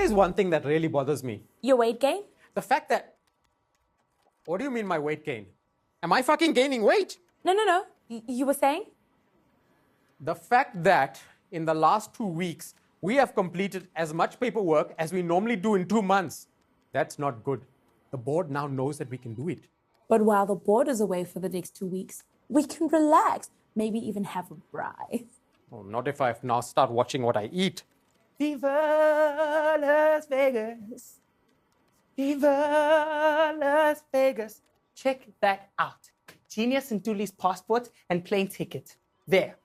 Here's one thing that really bothers me. Your weight gain? The fact that... What do you mean my weight gain? Am I fucking gaining weight? No. You were saying? The fact that in the last 2 weeks, we have completed as much paperwork as we normally do in 2 months. That's not good. The board now knows that we can do it. But while the board is away for the next 2 weeks, we can relax, maybe even have a braai. Oh, not if I now start watching what I eat. Viva Las Vegas. Viva Las Vegas. Check that out. Genius and Dooley's passport and plane ticket. There.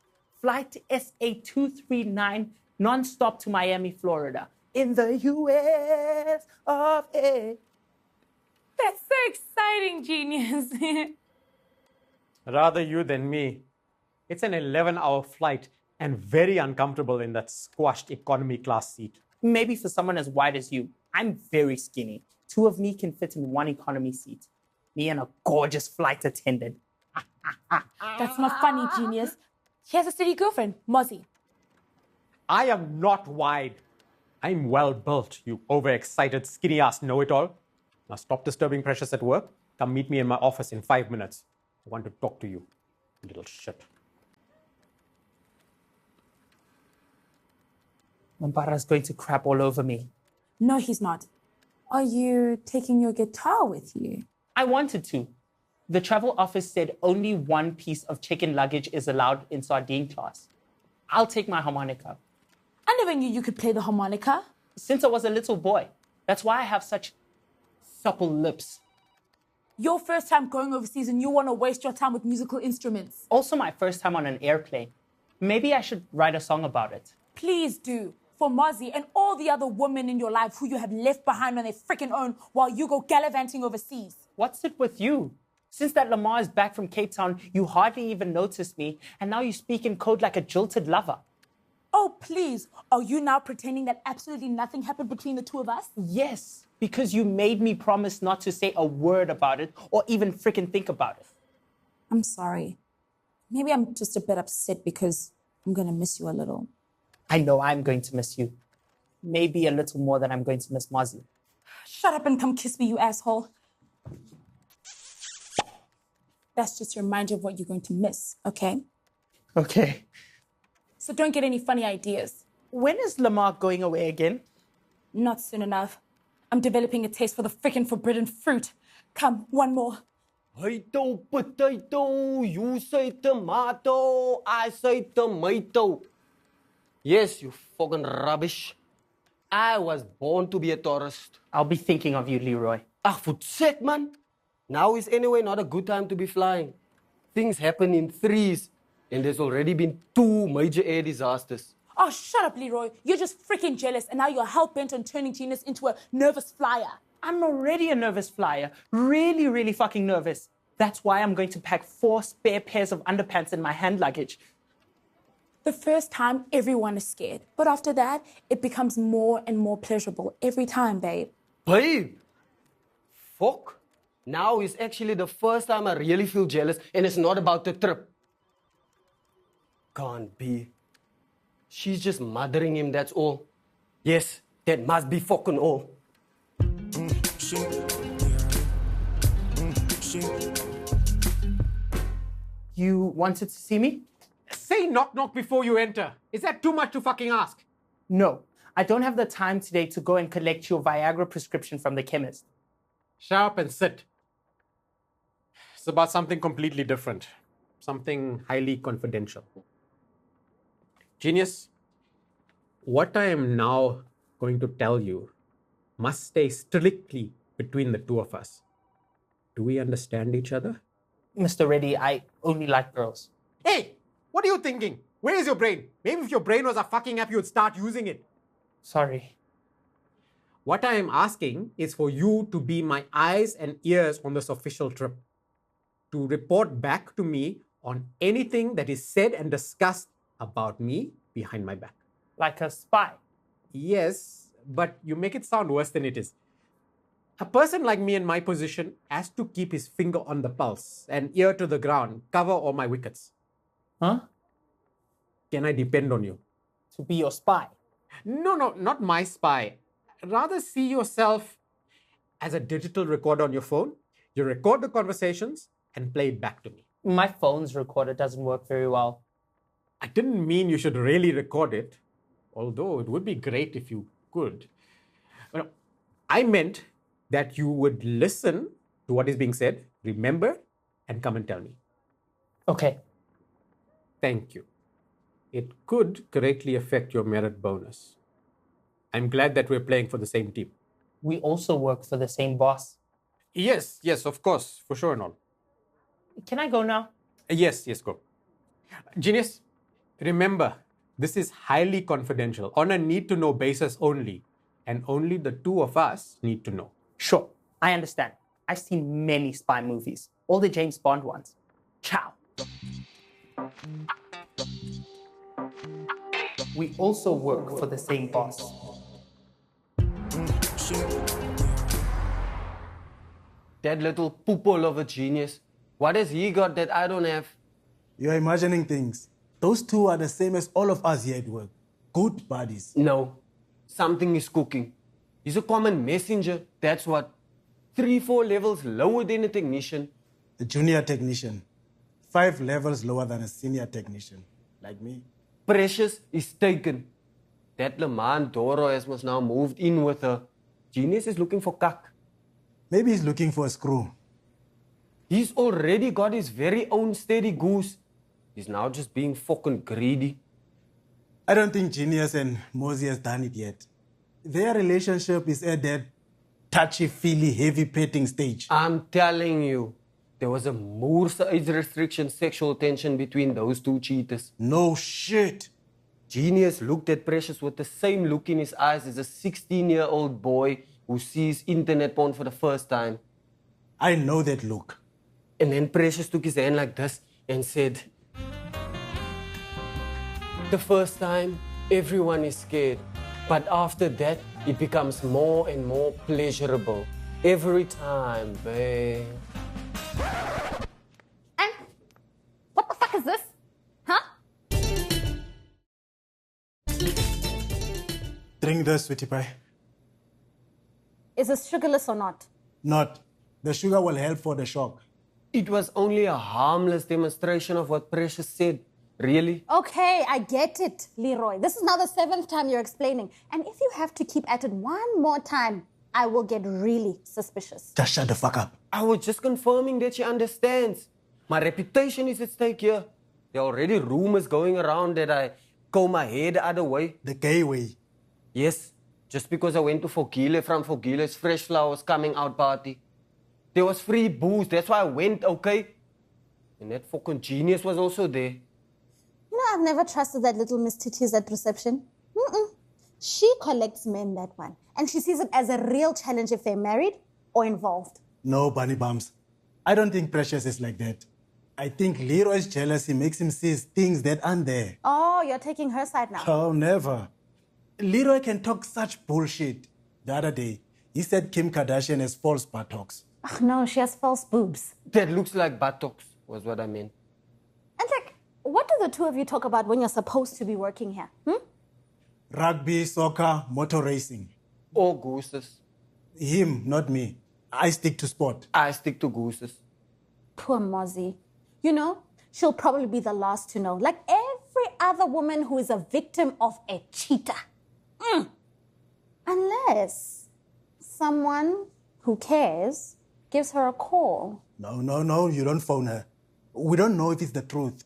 Flight SA239 non-stop to Miami, Florida. In the US of A. That's so exciting, Genius. Rather you than me. It's an 11-hour flight and very uncomfortable in that squashed economy class seat. Maybe for someone as wide as you. I'm very skinny. 2 of me can fit in one economy seat. Me and a gorgeous flight attendant. That's not funny, Genius. He has a city girlfriend, Mozzie. I am not wide. I'm well built, you overexcited, skinny-ass know-it-all. Now stop disturbing Precious at work. Come meet me in my office in 5 minutes. I want to talk to you, little shit. Mambara's going to crap all over me. No, he's not. Are you taking your guitar with you? I wanted to. The travel office said only 1 piece of chicken luggage is allowed in sardine class. I'll take my harmonica. I never knew you could play the harmonica. Since I was a little boy. That's why I have such supple lips. Your first time going overseas and you want to waste your time with musical instruments. Also my first time on an airplane. Maybe I should write a song about it. Please do. For Mozzie and all the other women in your life who you have left behind on their freaking own while you go gallivanting overseas. What's it with you? Since that Lamar is back from Cape Town, you hardly even noticed me, and now you speak in code like a jilted lover. Oh, please. Are you now pretending that absolutely nothing happened between the two of us? Yes, because you made me promise not to say a word about it or even freaking think about it. I'm sorry. Maybe I'm just a bit upset because I'm going to miss you a little. I know I'm going to miss you. Maybe a little more than I'm going to miss Mozzie. Shut up and come kiss me, you asshole. That's just a reminder of what you're going to miss, okay? Okay. So don't get any funny ideas. When is Lamar going away again? Not soon enough. I'm developing a taste for the frickin' forbidden fruit. Come, one more. Potato, you say tomato, I say tomato. Yes, you fucking rubbish. I was born to be a tourist. I'll be thinking of you, Leroy. Ah, for sake, man. Now is anyway not a good time to be flying. Things happen in threes, and there's already been 2 major air disasters. Oh, shut up, Leroy. You're just freaking jealous, and now you're hell-bent on turning Genius into a nervous flyer. I'm already a nervous flyer. Really, really fucking nervous. That's why I'm going to pack 4 spare pairs of underpants in my hand luggage. The first time, everyone is scared. But after that, it becomes more and more pleasurable every time, babe. Babe! Fuck. Now is actually the first time I really feel jealous, and it's not about the trip. Can't be. She's just mothering him, that's all. Yes, that must be fucking all. You wanted to see me? Say knock knock before you enter. Is that too much to fucking ask? No, I don't have the time today to go and collect your Viagra prescription from the chemist. Shut up and sit. It's about something completely different. Something highly confidential. Genius, what I am now going to tell you must stay strictly between the two of us. Do we understand each other? Mr. Reddy, I only like girls. Hey, what are you thinking? Where is your brain? Maybe if your brain was a fucking app, you would start using it. Sorry. What I am asking is for you to be my eyes and ears on this official trip. To report back to me on anything that is said and discussed about me behind my back. Like a spy? Yes, but you make it sound worse than it is. A person like me in my position has to keep his finger on the pulse and ear to the ground, cover all my wickets. Huh? Can I depend on you? To be your spy? No, not my spy. rather see yourself as a digital recorder on your phone. You record the conversations and play it back to me. My phone's recorder doesn't work very well. I didn't mean you should really record it, although it would be great if you could. Well, I meant that you would listen to what is being said, remember, and come and tell me. Okay. Thank you. It could greatly affect your merit bonus. I'm glad that we're playing for the same team. We also work for the same boss. Yes, of course, for sure and all. Can I go now? Yes, go. Genius, remember, this is highly confidential, on a need-to-know basis only, and only the two of us need to know. Sure, I understand. I've seen many spy movies, all the James Bond ones. Ciao. We also work for the same boss. That little poople of a genius. What has he got that I don't have? You're imagining things. Those two are the same as all of us here at work. Good buddies. No, something is cooking. He's a common messenger, that's what. 3-4 levels lower than a technician. A junior technician. 5 levels lower than a senior technician. Like me. Precious is taken. That Leman Doro has must now moved in with her. Genius is looking for kak. Maybe he's looking for a screw. He's already got his very own steady goose. He's now just being fucking greedy. I don't think Genius and Mosey has done it yet. Their relationship is at that touchy-feely, heavy-petting stage. I'm telling you, there was a Moorse age restriction sexual tension between those two cheaters. No shit. Genius looked at Precious with the same look in his eyes as a 16-year-old boy who sees internet porn for the first time. I know that look. And then Precious took his hand like this and said, "The first time, everyone is scared. But after that, it becomes more and more pleasurable. Every time, babe." And what the fuck is this? Huh? Drink this, sweetie pie. Is this sugarless or not? Not. The sugar will help for the shock. It was only a harmless demonstration of what Precious said. Really? Okay, I get it, Leroy. This is now the 7th time you're explaining. And if you have to keep at it one more time, I will get really suspicious. Just shut the fuck up. I was just confirming that she understands. My reputation is at stake here. There are already rumors going around that I comb my hair the other way. The gay way. Yes, just because I went to Fogile from Fogile's Fresh Flowers coming out party. There was free booze, that's why I went, okay? And that fucking Genius was also there. You know, I've never trusted that little Miss Titties at reception. She collects men, that one. And she sees it as a real challenge if they're married or involved. No, bunny bums. I don't think Precious is like that. I think Leroy's jealousy makes him see things that aren't there. Oh, you're taking her side now. Oh, never. Leroy can talk such bullshit. The other day, he said Kim Kardashian has false buttocks. Ugh, no, she has false boobs. That looks like buttocks, was what I meant. And like, what do the two of you talk about when you're supposed to be working here? Rugby, soccer, motor racing. Or gooses. Him, not me. I stick to sport. I stick to gooses. Poor Mozzie. You know, she'll probably be the last to know. Like every other woman who is a victim of a cheater. Unless someone who cares gives her a call. No, you don't phone her. We don't know if it's the truth.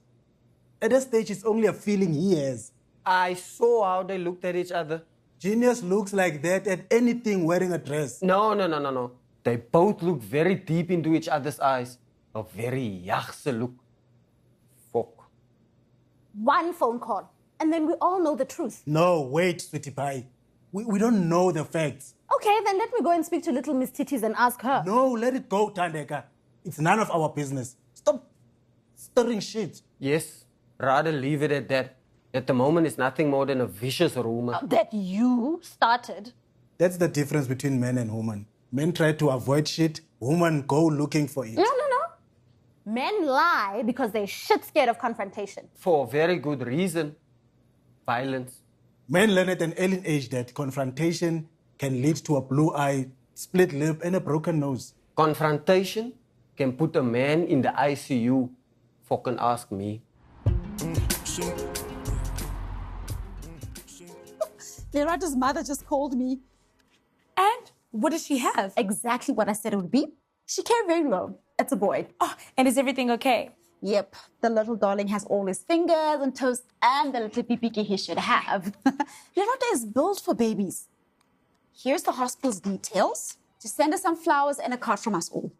At that stage, it's only a feeling he has. I saw how they looked at each other. Genius looks like that at anything wearing a dress. No. They both look very deep into each other's eyes. A very jagse look. Fuck. One phone call, and then we all know the truth. No, wait, sweetie pie. We don't know the facts. Okay, then let me go and speak to little Miss Titties and ask her. No, let it go, Tandeka. It's none of our business. Stop stirring shit. Yes, rather leave it at that. At the moment, it's nothing more than a vicious rumor. That you started. That's the difference between men and women. Men try to avoid shit, women go looking for it. No. Men lie because they're shit scared of confrontation. For a very good reason. Violence. Men learn at an early age that confrontation can lead to a blue eye, split lip, and a broken nose. Confrontation can put a man in the ICU. Fucking ask me. Lerato's mother just called me. And what does she have? Exactly what I said it would be. She came very low. It's a boy. Oh, and is everything okay? Yep, the little darling has all his fingers and toes and the little pipiki he should have. Lerato is built for babies. Here's the hospital's details. Just send us some flowers and a card from us all.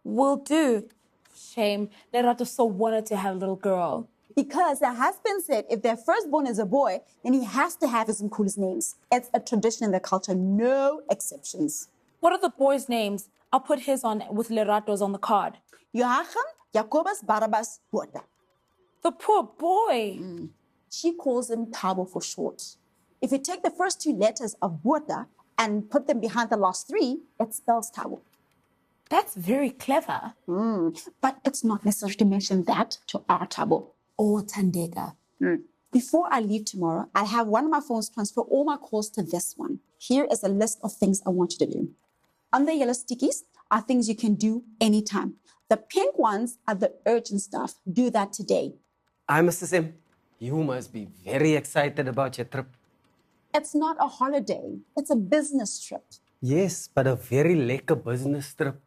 Will do. Shame. Lerato so wanted to have a little girl. Because her husband said if their firstborn is a boy, then he has to have his coolest names. It's a tradition in the culture, no exceptions. What are the boys' names? I'll put his on with Lerato's on the card. Joachim, Jacobus, Barabbas, Botha. The poor boy. She calls him Tabo for short. If you take the first two letters of Botha and put them behind the last three, it spells Tabo. That's very clever. But it's not necessary to mention that to our Tabo or Tandega. Before I leave tomorrow, I'll have one of my phones transfer all my calls to this one. Here is a list of things I want you to do. On the yellow stickies are things you can do anytime. The pink ones are the urgent stuff. Do that today. Hi, Mrs. M. You must be very excited about your trip. It's not a holiday. It's a business trip. Yes, but a very lekker business trip.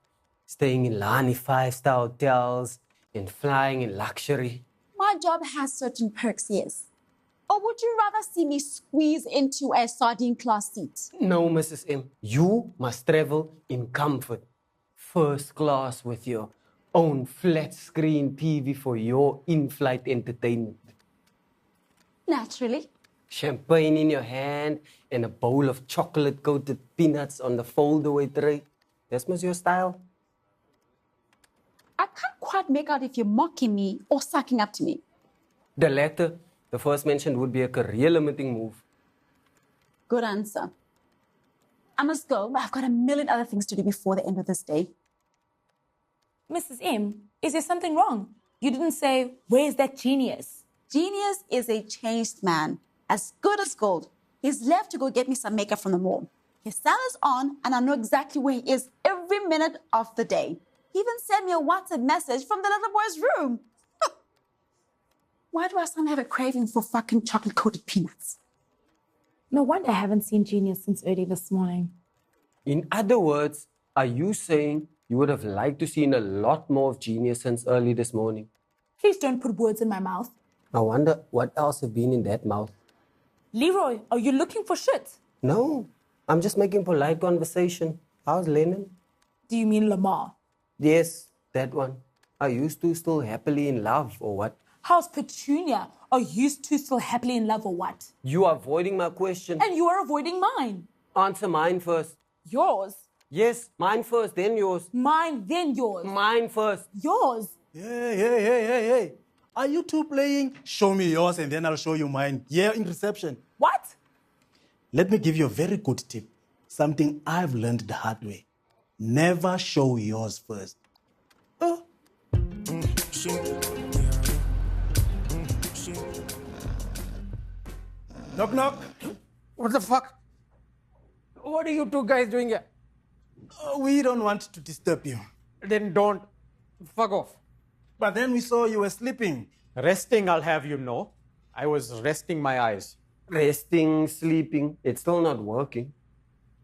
Staying in Lani 5-star hotels and flying in luxury. My job has certain perks, yes. Or would you rather see me squeeze into a sardine class seat? No, Mrs. M. You must travel in comfort. First class with your own flat screen TV for your in-flight entertainment. Naturally. Champagne in your hand and a bowl of chocolate-coated peanuts on the fold-away tray. That's must your style. I can't quite make out if you're mocking me or sucking up to me. The latter, the first mentioned, would be a career-limiting move. Good answer. I must go, but I've got a million other things to do before the end of this day. Mrs. M, is there something wrong? You didn't say, where's that genius? Genius is a changed man, as good as gold. He's left to go get me some makeup from the mall. His cell is on, and I know exactly where he is every minute of the day. He even sent me a WhatsApp message from the little boy's room. Why do I suddenly have a craving for fucking chocolate-coated peanuts? No wonder I haven't seen Genius since early this morning. In other words, are you saying you would have liked to seen a lot more of Genius since early this morning? Please don't put words in my mouth. I wonder what else have been in that mouth. Leroy, are you looking for shit? No, I'm just making polite conversation. How's Lennon? Do you mean Lamar? Yes, that one. Are you two still happily in love or what? How's Petunia? Are you two still happily in love or what? You are avoiding my question. And you are avoiding mine. Answer mine first. Yours. Yes, mine first, then yours. Mine, then yours. Mine first. Yours. Hey. Are you two playing show me yours and then I'll show you mine? Yeah, in reception. What? Let me give you a very good tip. Something I've learned the hard way. Never show yours first. Knock, knock. What the fuck? What are you two guys doing here? We don't want to disturb you. Then don't. Fuck off. But then we saw you were sleeping. Resting, I'll have you know. I was resting my eyes. Resting, sleeping, it's still not working.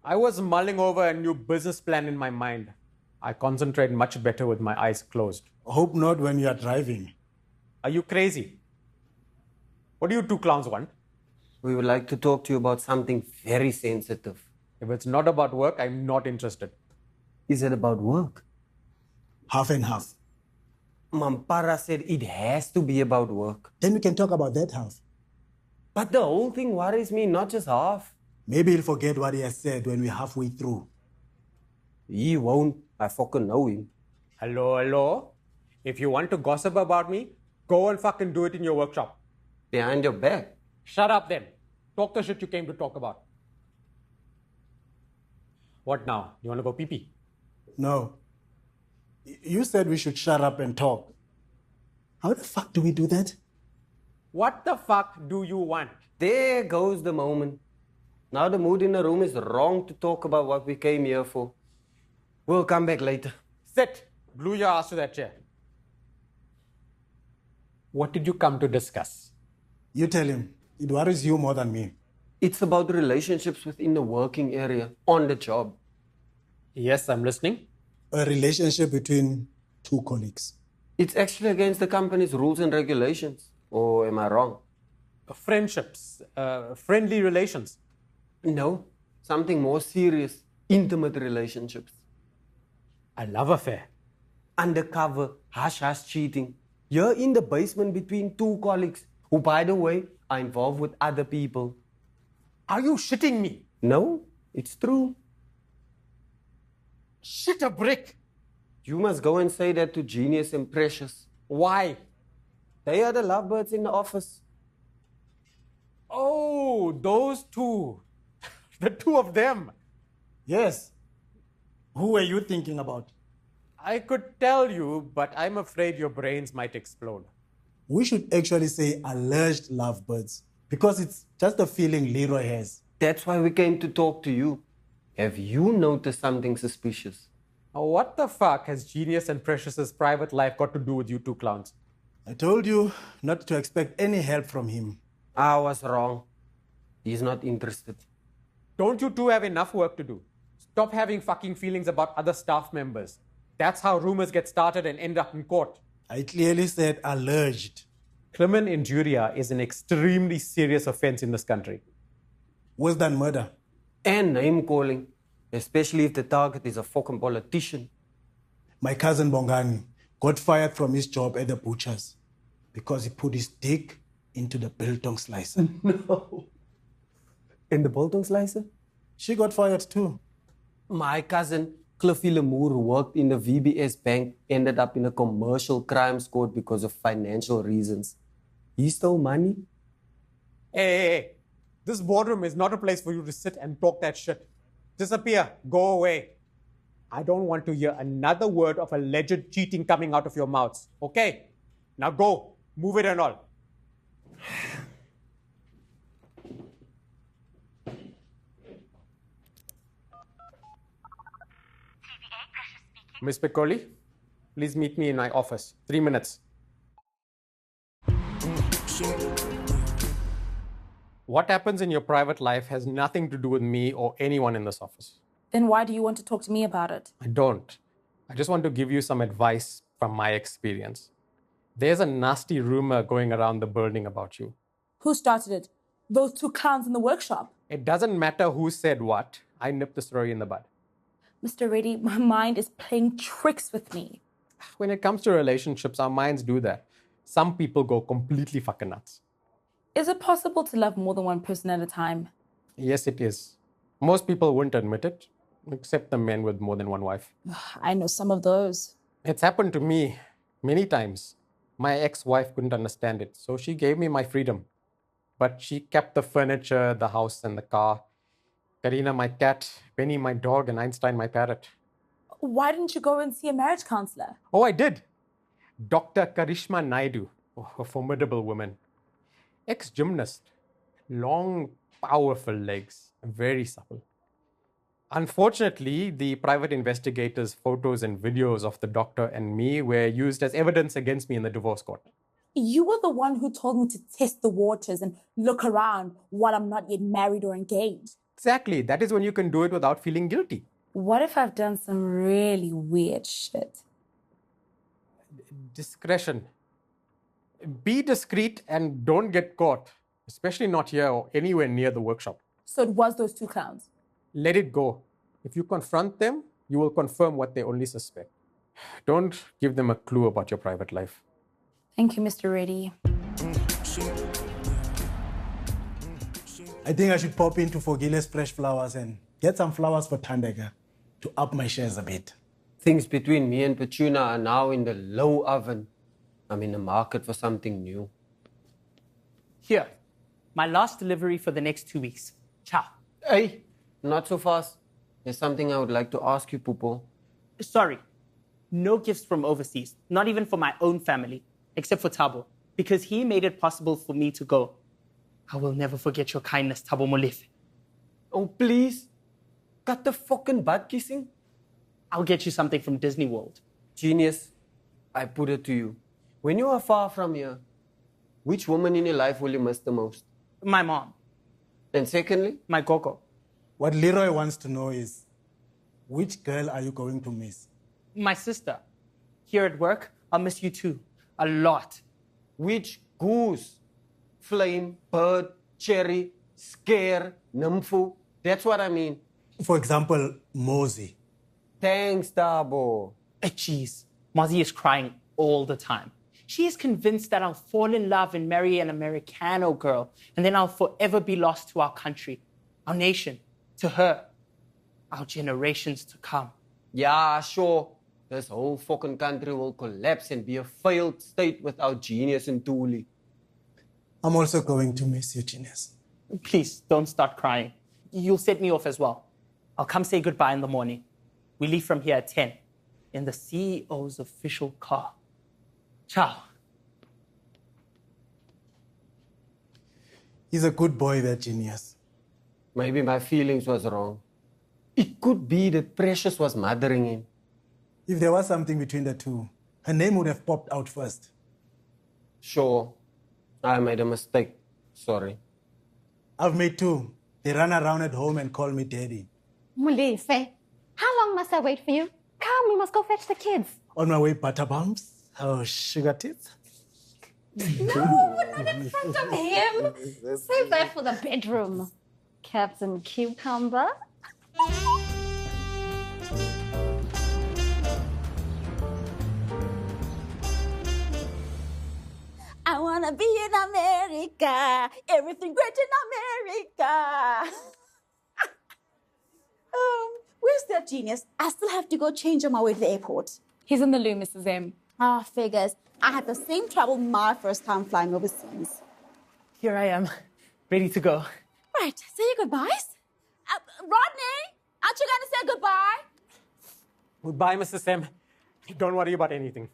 I was mulling over a new business plan in my mind. I concentrate much better with my eyes closed. Hope not when you are driving. Are you crazy? What do you two clowns want? We would like to talk to you about something very sensitive. If it's not about work, I'm not interested. Is it about work? Half and half. Mampara said it has to be about work. Then we can talk about that half. But the whole thing worries me, not just half. Maybe he'll forget what he has said when we're halfway through. He won't. I fucking know him. Hello? If you want to gossip about me, go and fucking do it in your workshop. Behind your back. Shut up then. Talk the shit you came to talk about. What now? You want to go pee-pee? No. You said we should shut up and talk. How the fuck do we do that? What the fuck do you want? There goes the moment. Now the mood in the room is wrong to talk about what we came here for. We'll come back later. Sit. Glue your ass to that chair. What did you come to discuss? You tell him. It worries you more than me. It's about relationships within the working area, on the job. Yes, I'm listening. A relationship between two colleagues. It's actually against the company's rules and regulations. Or am I wrong? Friendships, friendly relations. No, something more serious. Intimate relationships. A love affair. Undercover, hush-hush cheating. You're in the basement between two colleagues who, by the way, are involved with other people. Are you shitting me? No, it's true. Shit a brick. You must go and say that to Genius and Precious. Why? They are the lovebirds in the office. Oh, those two. The two of them. Yes. Who were you thinking about? I could tell you, but I'm afraid your brains might explode. We should actually say alleged lovebirds because it's just a feeling Leroy has. That's why we came to talk to you. Have you noticed something suspicious? What the fuck has Genius and Precious's private life got to do with you two clowns? I told you not to expect any help from him. I was wrong. He's not interested. Don't you two have enough work to do? Stop having fucking feelings about other staff members. That's how rumors get started and end up in court. I clearly said alleged. Crimen injuria is an extremely serious offense in this country. Worse than murder. And name calling, especially if the target is a fucking politician. My cousin Bongani got fired from his job at the butcher's because he put his dick into the biltong slicer. No. And the biltong slicer? She got fired too. My cousin, Cliffy Lemoore, who worked in the VBS bank, ended up in a commercial crimes court because of financial reasons. He stole money. Hey. This boardroom is not a place for you to sit and talk that shit. Disappear. Go away. I don't want to hear another word of alleged cheating coming out of your mouths. Okay? Now go. Move it and all. Miss Piccoli, please meet me in my office. 3 minutes. What happens in your private life has nothing to do with me or anyone in this office. Then why do you want to talk to me about it? I don't. I just want to give you some advice from my experience. There's a nasty rumor going around the building about you. Who started it? Those two clowns in the workshop. It doesn't matter who said what. I nipped the story in the bud. Mr. Reddy, my mind is playing tricks with me. When it comes to relationships, our minds do that. Some people go completely fucking nuts. Is it possible to love more than one person at a time? Yes, it is. Most people wouldn't admit it, except the men with more than one wife. I know some of those. It's happened to me many times. My ex-wife couldn't understand it, so she gave me my freedom. But she kept the furniture, the house, and the car. Karina, my cat, Penny, my dog, and Einstein, my parrot. Why didn't you go and see a marriage counselor? Oh, I did. Dr. Karishma Naidu, a formidable woman. Ex-gymnast. Long, powerful legs. Very supple. Unfortunately, the private investigators' photos and videos of the doctor and me were used as evidence against me in the divorce court. You were the one who told me to test the waters and look around while I'm not yet married or engaged. Exactly. That is when you can do it without feeling guilty. What if I've done some really weird shit? Discretion. Be discreet and don't get caught, especially not here or anywhere near the workshop. So it was those two clowns. Let it go. If you confront them, you will confirm what they only suspect. Don't give them a clue about your private life. Thank you, Mr. Reddy. I think I should pop into Fogile's Fresh Flowers and get some flowers for Tandega to up my shares a bit. Things between me and Petuna are now in the low oven. I'm in the market for something new. Here, my last delivery for the next 2 weeks. Ciao. Hey, not so fast. There's something I would like to ask you, Pupo. Sorry, no gifts from overseas, not even for my own family, except for Thabo, because he made it possible for me to go. I will never forget your kindness, Thabo Molefe. Oh, please. Cut the fucking butt kissing. I'll get you something from Disney World. Genius, I put it to you. When you are far from here, which woman in your life will you miss the most? My mom, And secondly, my gogo, What Leroy wants to know is, which girl are you going to miss? my sister. Here at work, I'll miss you too. A lot. which goose? Flame, bird, cherry, scare, nympho. That's what I mean. For example, Mosey. Thanks, Dabo. Jeez, Mozzie is crying all the time. She is convinced that I'll fall in love and marry an Americano girl, and then I'll forever be lost to our country, our nation, to her, our generations to come. Yeah, sure. This whole fucking country will collapse and be a failed state without Genius and Thule. I'm also going to miss you, Genius. Please, don't start crying. You'll set me off as well. I'll come say goodbye in the morning. We leave from here at 10 in the CEO's official car. Ciao. He's a good boy, that Genius. Maybe my feelings was wrong. It could be that Precious was mothering him. If there was something between the two, her name would have popped out first. Sure, I made a mistake. Sorry. I've made two. They run around at home and call me daddy. Molefe, how long must I wait for you? Come, we must go fetch the kids. On my way, butterbumps. Oh, sugar tits. No, not in front of him. Save that for the bedroom. Captain Cucumber. I wanna be in America. Everything great in America. Where's that Genius? I still have to go change on my way to the airport. He's in the loo, Mrs. M. Ah, figures. I had the same trouble my first time flying overseas. Here I am, ready to go. Right, say your goodbyes. Rodney, aren't you gonna say goodbye? Goodbye, Mrs. Sam. Don't worry about anything.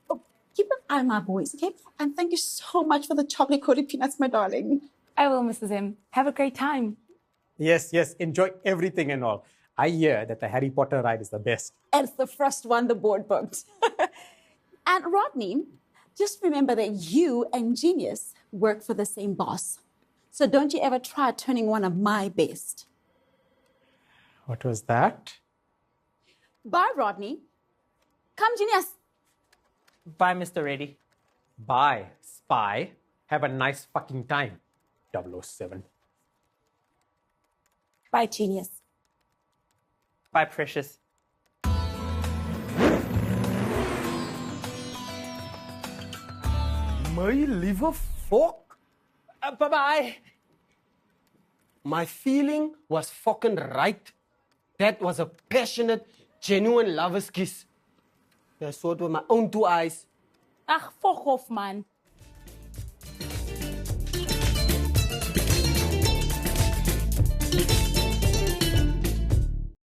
Oh, keep an eye on my boys, okay? And thank you so much for the chocolate-coated peanuts, my darling. I will, Mrs. M. Have a great time. Yes, enjoy everything and all. I hear that the Harry Potter ride is the best. And it's the first one the board booked. And Rodney, just remember that you and Genius work for the same boss. So don't you ever try turning one of my best. What was that? Bye, Rodney. Come, Genius. Bye, Mr. Reddy. Bye, spy. Have a nice fucking time, 007. Bye, Genius. Bye, Precious. My liver fuck. Bye-bye. My feeling was fucking right. That was a passionate, genuine lover's kiss. I saw it with my own two eyes. Ach, fuck off, man.